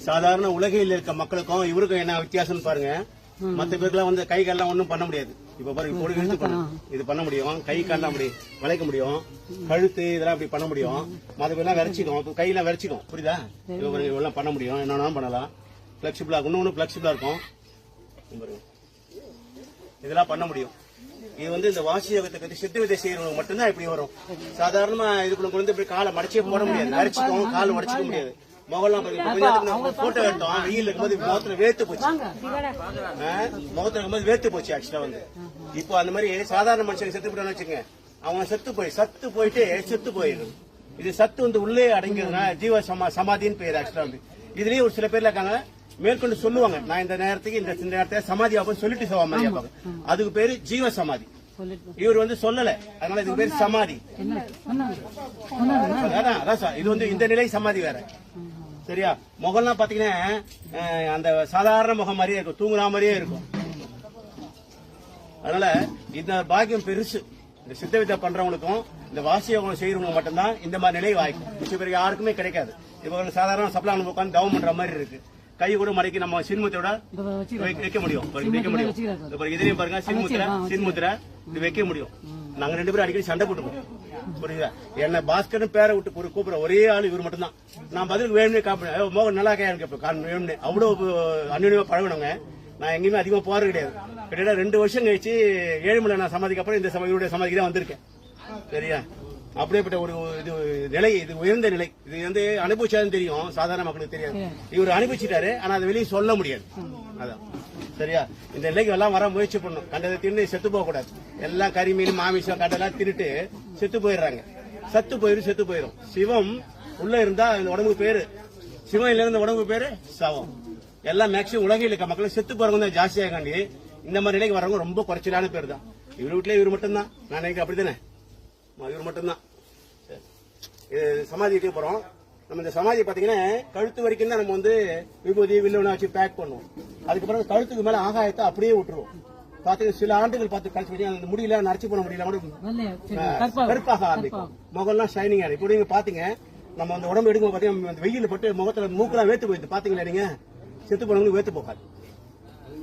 சாதாரண உலகையில் இருக்க மக்களுக்கும் இவருக்கும் என்ன வித்தியாசம் பாருங்க. மத்த பேருக்குலாம் வந்து கை கால்லாம் ஒன்றும் பண்ண முடியாது. இப்ப பாருங்க இப்படி இழுத்து இது பண்ண முடியும், கை கால்லாம் அப்படி வளைக்க முடியும், கழுத்து இதெல்லாம் அப்படி பண்ண முடியும். மத்த பேர்லாம் விரைச்சிக்கும், கையெல்லாம் விரைச்சிக்கும். புரியுதா? இவெல்லாம் பண்ண முடியும், என்ன பண்ணலாம். பிளெக்சிபிளா இன்னொன்னு பிளெக்சிபிளா இருக்கும். இதெல்லாம் பண்ண முடியும். இது வந்து இந்த வாசி யோகத்துக்கு சித்த விதை செய்யறவங்க மட்டும்தான் இப்படி வரும். சாதாரணமா இதுக்குள்ள கொண்டு இப்படி காலை மடிச்சே போட முடியாது, வரைச்சிக்கும், காலை மடிச்சிக்க முடியாது. முகலாம் போட்டோ எடுத்தோம், வெயில் இருக்கும்போது முகத்துல வேர்த்து போச்சு, முகத்துல இருக்கும்போது வேர்த்து போச்சு. ஆக்சுவலா வந்து இப்போ அந்த மாதிரி சாதாரண மனுஷங்க செத்து போயிட்டான்னு வச்சுங்க, அவங்க சத்து போயிட்டு செத்து போயிடும். இது சத்து வந்து உள்ளே அடங்கியதுன்னா ஜீவ சமாதின்னு பேர். ஆக்சுவலா வந்து இதுலயே ஒரு சில பேர்ல இருக்காங்க மேற்கொண்டு சொல்லுவாங்க, நான் இந்த நேரத்துக்கு இந்த நேரத்தை சமாதி ஆகும் சொல்லிட்டு சமாதி ஆப்பாங்க. அதுக்கு பேரு ஜீவ சமாதி. இவர் வந்து சொல்லல, அதனால இதுக்கு பேரு சமாதி. அதான் சார், இது வந்து இந்த நிலை சமாதி வேற. சரியா? முகம்லாம் பாத்தீங்கன்னா அந்த சாதாரண முகம் மாதிரியே இருக்கும், தூங்குற மாதிரியே இருக்கும். அதனால இந்த பாக்கியம் பெருசு. இந்த சித்த வித்தை பண்றவங்களுக்கும் இந்த வாசியோகம் செய்யறவங்க மட்டும்தான் இந்த மாதிரி நிலை வாய்க்கும். மிச்ச பேருக்கு யாருக்குமே கிடைக்காது. இப்ப சாதாரண சப்ளான உட்காந்து தவம் பண்ற மாதிரி இருக்கு. கை கூட மடக்கி நம்ம சின்முத்திரோட வைக்க முடியும். இதுலயும் பாருங்க, சின்முத்திரை இது வைக்க முடியும். நாங்க 2 பேரும் அடிக்கடி சண்டை போட்டுப்போம். புரியுதா? என்ன பாஸ்கர் பேரை விட்டு கூப்பிடுற ஒரே ஆள் இவர் மட்டும் தான். நான் பதிலுக்கு வேணும்னே காப்பிடுவேன், மோகன் நல்லா கேட்பேன் வேணும்னே. அவ்வளவு அந்நியமா பழகணுங்க. நான் எங்கேயுமே அதிகமா போறது கிடையாது. கிட்டத்தட்ட 2 வருஷம் கழிச்சு ஏழுமலை நான் சமாதிக்கு அப்புறம் இந்த இவருடைய சமாதிக்கு தான் வந்திருக்கேன். சரியா? அப்படியேப்பட்ட ஒரு இது நிலை, இது உயர்ந்த நிலை. இது வந்து அனுபவிச்சாலும் தெரியும், சாதாரண மக்களுக்கு தெரியாது. இவர் அனுபவிச்சுட்டாரு, ஆனா அதை வெளியே சொல்ல முடியாது. அதான் சரியா? இந்த நிலைக்கு எல்லாம் வர முயற்சி பண்ணும். கண்டதை தின்னு செத்து போக கூடாது. எல்லாம் கறி மீன் மாமிசம் கண்டெல்லாம் தின்னுட்டு செத்து போயிடுறாங்க. செத்து போயிடும். சிவம் உள்ள இருந்தா இந்த உடம்புக்கு பேரு சிவம், இல்ல இருந்த உடம்புக்கு பேரு சவம். எல்லாம் மேக்சிமம் உலகில் இருக்க மக்கள் செத்து போறவங்க தான் ஜாஸ்தியாகாண்டி இந்த மாதிரி நிலைக்கு வரவங்க ரொம்ப குறைச்சலான பேர் தான். இவர் வீட்டுல இவர் மட்டும்தான். நான் நினைக்கிறேன் அப்படித்தானே, இவர் மட்டும்தான். சமாதிக்கு போறோம். நம்ம இந்த சமாதி பாத்தீங்கன்னா கழுத்து வரைக்கும் தான் நம்ம வந்து விபூதி வில்லுவனா வச்சு பேக் பண்ணுவோம். அதுக்கப்புறம் கழுத்துக்கு மேல ஆகாயத்தை அப்படியே விட்டுருவோம். பாத்தீங்கன்னா சில ஆண்டுகள் பார்த்து கழிச்சு அந்த முடியல நரைச்சு போன முடியல கருப்பாக ஆரம்பிக்கும். முகம்லாம் ஷைனிங் ஆகும். இப்படி நீங்க பாத்தீங்க, நம்ம அந்த உடம்பு எடுக்கும் பாத்தீங்கன்னா வெயில் பட்டு முகத்துல மூக்கெல்லாம் வேத்து போயிடுது. பாத்தீங்களா? நீங்க செத்து போனவங்களுக்கு வேத்து போகாது.